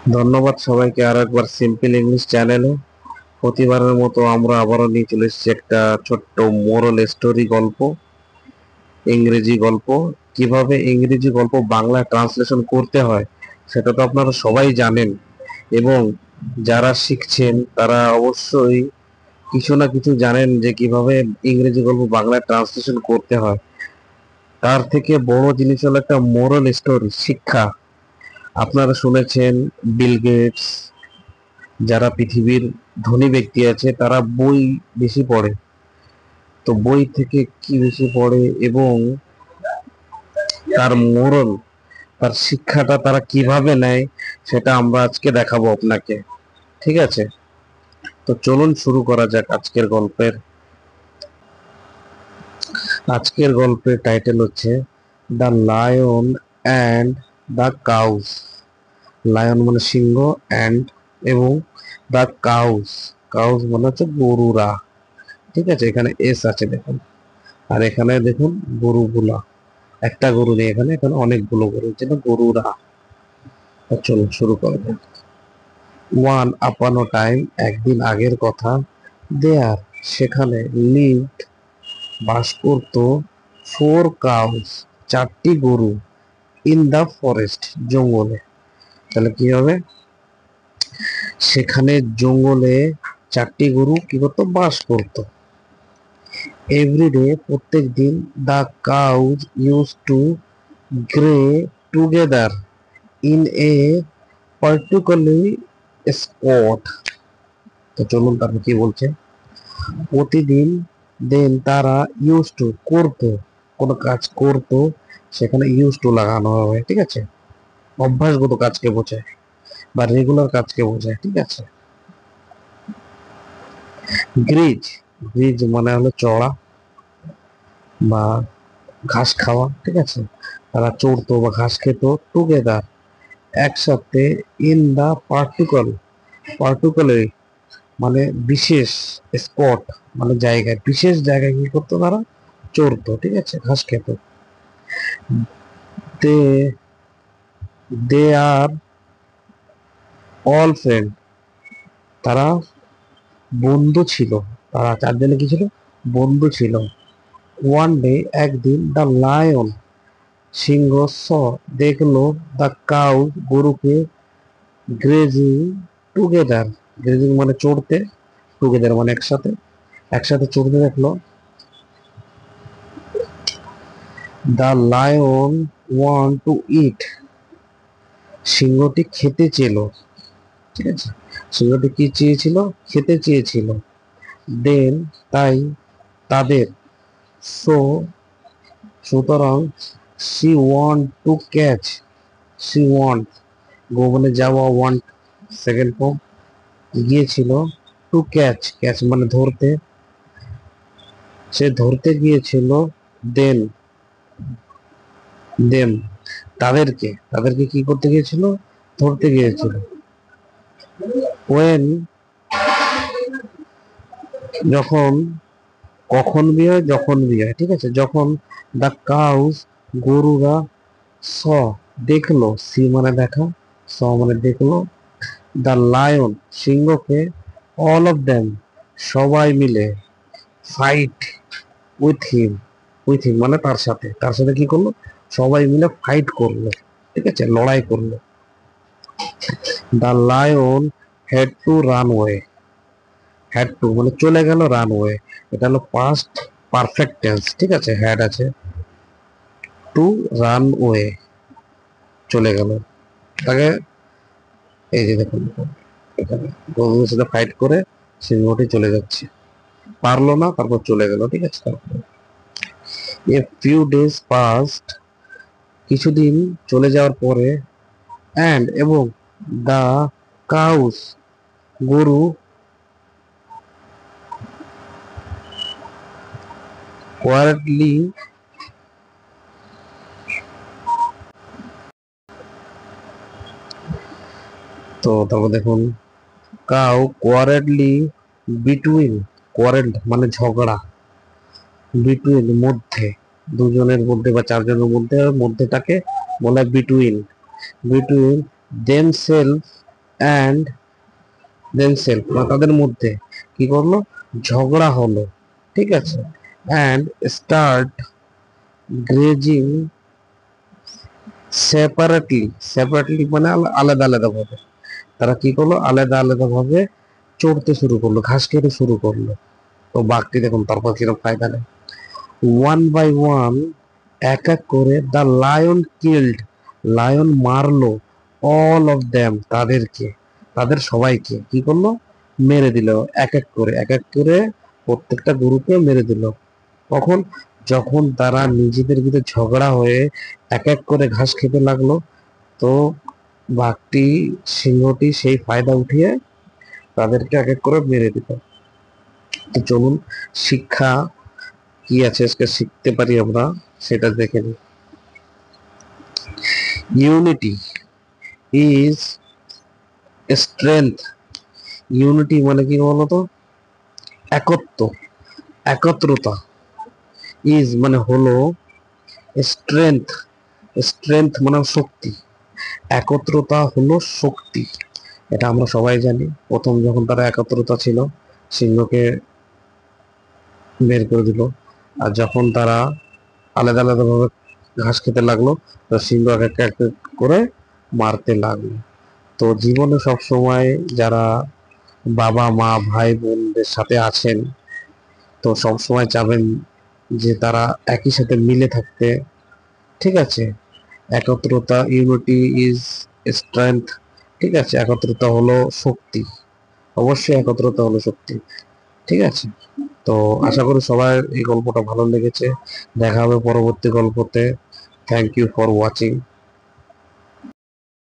ধন্যবাদ সবাইকে আরো একবার সিম্পল ইংলিশ চ্যানেলে। প্রতিবারের মতো আমরা আবারও নিয়ে চলে এসেছি একটা ছোট্ট মোরাল স্টোরি গল্প, ইংরেজি গল্প। কিভাবে ইংরেজি গল্প বাংলা ট্রান্সলেশন করতে হয় সেটা তো আপনারা সবাই জানেন, এবং যারা শিখছেন তারা অবশ্যই কিছু না কিছু জানেন যে কিভাবে ইংরেজি গল্প বাংলায় ট্রান্সলেশন করতে হয়। তার থেকে বড় জিনিস হলো একটা মোরাল স্টোরি, শিক্ষা। আপনারা শুনেছেন বিল গেটস, যারা পৃথিবীর ধনী ব্যক্তি আছে তারা বই বেশি পড়ে। তো বই থেকে কি বেশি পড়ে এবং তার মোরাল, তার শিক্ষাটা তারা কিভাবে নেয় সেটা আমরা আজকে দেখাবো আপনাকে। ঠিক আছে, তো চলুন শুরু করা যাক আজকের গল্পের টাইটেল হচ্ছে the lion and the cows. Lion মানে সিংহ, অ্যান্ড এবং দ্য কাউস, কাউস মানে হচ্ছে গরুরা। ঠিক আছে, এখানে এস আছে দেখুন, আর এখানে দেখুন গরুগুলা। একটা গরু নেই এখানে, এখানে অনেকগুলো গরু, যেটা গরুরা। তো চলুন শুরু করা যাক। ওয়ান আপন ও টাইম, একদিন আগের কথা। দেয়ার, সেখানে। লিভড, বাস করত। ফোর কাউস, চারটি গরু। ইন দা ফরেস্ট, জঙ্গলে। তাহলে কি হবে? সেখানে জঙ্গলে চারটি গরু কি করতো? বাস করত। এভরিডে, প্রত্যেক দিন। The cows used to graze together in a particularly spot. তো চলুন তারপর কি বলছে। প্রতিদিন। দেন, তারা। ইউজ টু, করতো। কোনো কাজ করতো, সেখানে ইউজ টু লাগানো হবে। ঠিক আছে, অভ্যাসগত কাজকে বোঝায় বা রেগুলার কাজকে বোঝায়। ঠিক আছে। গ্রিজ, গ্রিজ মানে হলো চড়া বা ঘাস খাওয়া। ঠিক আছে, তারা চড়তো বা ঘাস খেত। টুগেদার, একসাথে। ইন দা পার্টিকুলার মানে বিশেষ। স্পট মানে জায়গায়, বিশেষ জায়গায় কি করতো তারা? চড়তো। ঠিক আছে, ঘাস খেত। দে দে আর অল ফ্রেন্ড, তারা বন্ধু ছিল। তারা চারজনে কি ছিল? বন্ধু ছিল। ওয়ান ডে, একদিন। দ্য লায়ন, সিংহ। স, দেখলো। দ্য কাউ, গরুকে। গ্রেজিং টুগেদার, গ্রেজিং মানে চড়তে, টুগেদার মানে একসাথে, একসাথে চড়তে দেখলো। দ্য লায়ন ওয়ান্ট টু ইট, সিংহটি খেতে চেল। ঠিক আছে, সিংহটি কি চেয়েছিল? খেতে চেয়েছিল। দেন, তাই। তাদের। সো, সুতরাং। She went to catch, she went, go মানে যাওয়া, ওয়ান্ট সেকেন্ড ফর্ম, গিয়েছিল। টু ক্যাচ, ক্যাচ মানে ধরতে, সে ধরতে গিয়েছিল। দেন, দেম, তাদেরকে, তাদেরকে কি করতে গিয়েছিল? ধরতে গিয়েছিল। ওয়েন, যখন। কখন বিয়ে হয়? যখন বিয়ে হয়। ঠিক আছে, যখন। The cows, গরুরা। স, দেখলো। সি মানে দেখা, স মানে দেখলো। দ্য লায়ন, সিংহকে। অল অফ দেম, সবাই মিলে। Fight with him, with him মানে তার সাথে, তার সাথে কি করলো? সবাই মিলে ফাইট করলো। ঠিক আছে, লড়াই করলো। The lion had to run way, had to মানে চলে গেল, রান ওয়ে। এটা হলো পাস্ট পারফেক্ট টেন্স। ঠিক আছে, হ্যাড আছে, টু রান ওয়ে, চলে গেল। তাকে, এই যে দেখুন এখানে গরুর সাথে ফাইট করে সিংহটি চলে যাচ্ছে, পারলো না, তারপর চলে গেল। ঠিক আছে, তারপর এ ফিউ ডেজ পাস্ট, কিছুদিন চলে যাওয়ার পরে। অ্যান্ড, এবং। দা কাউস, গরু। কোয়ারলি, তো তারপর দেখুন। কাউ কোয়ারেডলি বিটুইন, কোয়ারেড মানে ঝগড়া, বিটুইন মধ্যে, দুজনের মধ্যে বা চারজনের মধ্যে, মধ্যেটাকে বলা হয় between. Between them self, and then self, তাদের মধ্যে কি করলো, ঝগড়া হলো, ঠিক আছে, and start grazing separately, separately মানে আলাদা আলাদা ভাবে, তারা কি করলো, আলাদা আলাদা ভাবে চড়তে শুরু করলো, ঘাস খেতে শুরু করলো। তো বাঘটি দেখুন তারপর কিরকম ফায়দা নেয়, ওয়ান বাই ওয়ান, এক এক করে, দ্য লায়ন কিল্ড, লায়ন মারলো, অল অফ দ্যাম, তাদেরকে, তাদের সবাইকে কি করলো, মেরে দিল, এক এক করে, এক এক করে প্রত্যেকটা গরুকে মেরে দিল। কখন, যখন তারা নিজেদের ভিতরে ঝগড়া হয়ে এক এক করে ঘাস খেতে লাগলো, তো বাঘটি, সিংহটি সেই ফায়দা উঠিয়ে তাদেরকে এক এক করে মেরে দিল। তো চলুন, শিক্ষা কি আছে আজকে শিখতে পারি আমরা, সেটা দেখে নিই। ইউনিটি ইজ স্ট্রেংথ, ইউনিটি মানে কি বলতো, একত্ব, একত্রতা, ইজ মানে হলো, স্ট্রেংথ, স্ট্রেংথ মানে শক্তি, একত্রতা হলো শক্তি। এটা আমরা সবাই জানি, প্রথম যখন তারা একত্রতা ছিল, সিংহকে বের করে দিল, আর যখন তারা আলাদা আলাদা ভাবে ঘাস খেতে লাগলো, তো সিংহ এক এক এক এক করে মারতে লাগলো। তো জীবনে সব সময় যারা বাবা মা ভাই বোনদের সাথে আছেন, তো সব সময় চাবেন যে তারা একই সাথে মিলে থাকতে, ঠিক আছে, একত্রতা, ইউনিটি ইজ স্ট্রেংথ, ঠিক আছে, একত্রতা হলো শক্তি, অবশ্যই একত্রতা হলো শক্তি, ঠিক আছে। তো আশা করি সবার এই গল্পটা ভালো লেগেছে, দেখা হবে পরবর্তী গল্পতে। Thank you for watching.